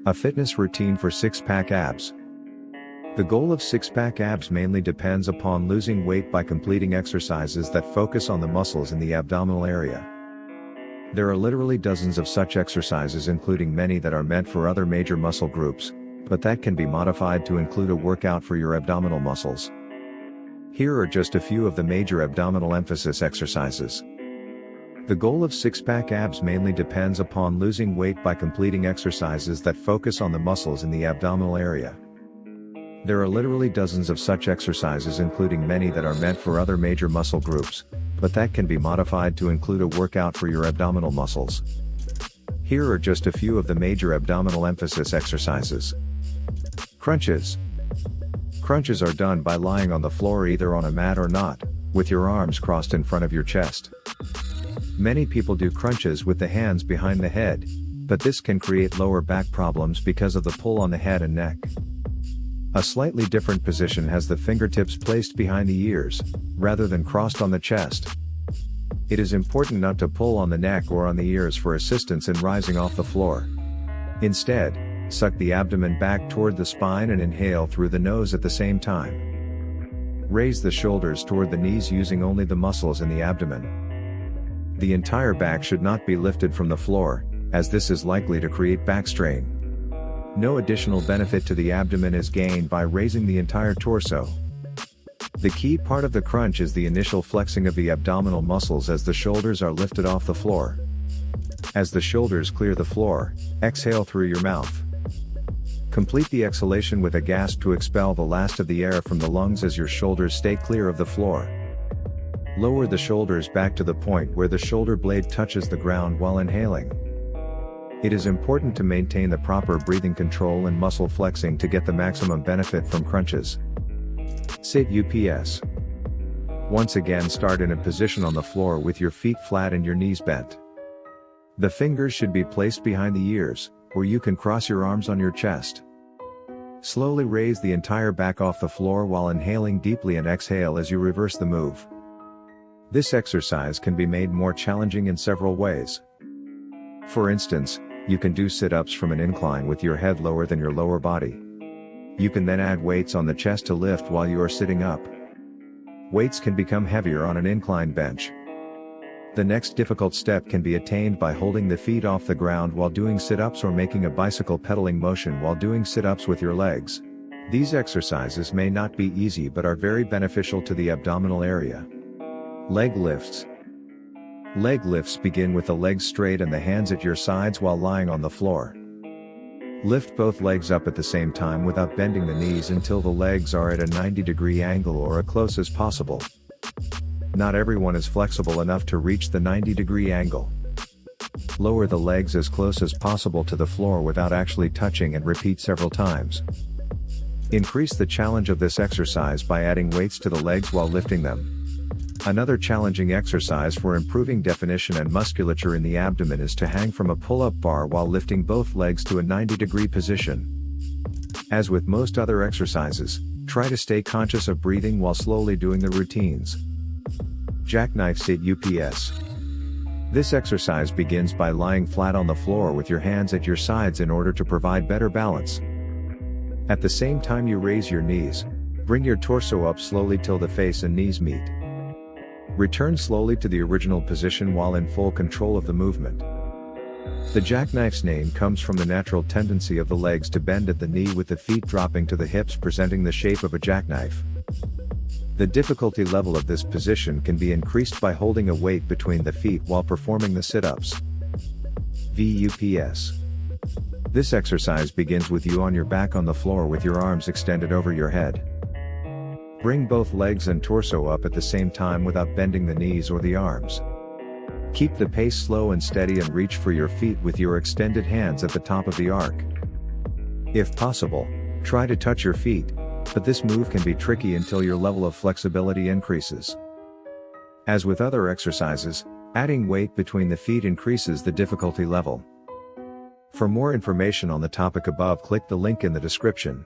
A fitness routine for six-pack abs. The goal of six-pack abs mainly depends upon losing weight by completing exercises that focus on the muscles in the abdominal area. There are literally dozens of such exercises, including many that are meant for other major muscle groups, but that can be modified to include a workout for your abdominal muscles. Here are just a few of the major abdominal emphasis exercises. The goal of six-pack abs mainly depends upon losing weight by completing exercises that focus on the muscles in the abdominal area. There are literally dozens of such exercises, including many that are meant for other major muscle groups, but that can be modified to include a workout for your abdominal muscles. Here are just a few of the major abdominal emphasis exercises. Crunches. Crunches are done by lying on the floor, either on a mat or not, with your arms crossed in front of your chest. Many people do crunches with the hands behind the head, but this can create lower back problems because of the pull on the head and neck. A slightly different position has the fingertips placed behind the ears, rather than crossed on the chest. It is important not to pull on the neck or on the ears for assistance in rising off the floor. Instead, suck the abdomen back toward the spine and inhale through the nose at the same time. Raise the shoulders toward the knees using only the muscles in the abdomen. The entire back should not be lifted from the floor, as this is likely to create back strain. No additional benefit to the abdomen is gained by raising the entire torso. The key part of the crunch is the initial flexing of the abdominal muscles as the shoulders are lifted off the floor. As the shoulders clear the floor, exhale through your mouth. Complete the exhalation with a gasp to expel the last of the air from the lungs as your shoulders stay clear of the floor. Lower the shoulders back to the point where the shoulder blade touches the ground while inhaling. It is important to maintain the proper breathing control and muscle flexing to get the maximum benefit from crunches. Sit UPS. Once again, start in a position on the floor with your feet flat and your knees bent. The fingers should be placed behind the ears, or you can cross your arms on your chest. Slowly raise the entire back off the floor while inhaling deeply and exhale as you reverse the move. This exercise can be made more challenging in several ways. For instance, you can do sit-ups from an incline with your head lower than your lower body. You can then add weights on the chest to lift while you are sitting up. Weights can become heavier on an incline bench. The next difficult step can be attained by holding the feet off the ground while doing sit-ups, or making a bicycle pedaling motion while doing sit-ups with your legs. These exercises may not be easy but are very beneficial to the abdominal area. Leg lifts. Leg lifts begin with the legs straight and the hands at your sides while lying on the floor. Lift both legs up at the same time without bending the knees until the legs are at a 90-degree angle or as close as possible. Not everyone is flexible enough to reach the 90-degree angle. Lower the legs as close as possible to the floor without actually touching and repeat several times. Increase the challenge of this exercise by adding weights to the legs while lifting them. Another challenging exercise for improving definition and musculature in the abdomen is to hang from a pull-up bar while lifting both legs to a 90-degree position. As with most other exercises, try to stay conscious of breathing while slowly doing the routines. Jackknife sit UPS. This exercise begins by lying flat on the floor with your hands at your sides in order to provide better balance. At the same time you raise your knees, bring your torso up slowly till the face and knees meet. Return slowly to the original position while in full control of the movement. The jackknife's name comes from the natural tendency of the legs to bend at the knee, with the feet dropping to the hips, presenting the shape of a jackknife. The difficulty level of this position can be increased by holding a weight between the feet while performing the sit-ups. VUPS. This exercise begins with you on your back on the floor with your arms extended over your head. Bring both legs and torso up at the same time without bending the knees or the arms. Keep the pace slow and steady and reach for your feet with your extended hands at the top of the arc. If possible, try to touch your feet, but this move can be tricky until your level of flexibility increases. As with other exercises, adding weight between the feet increases the difficulty level. For more information on the topic above, click the link in the description.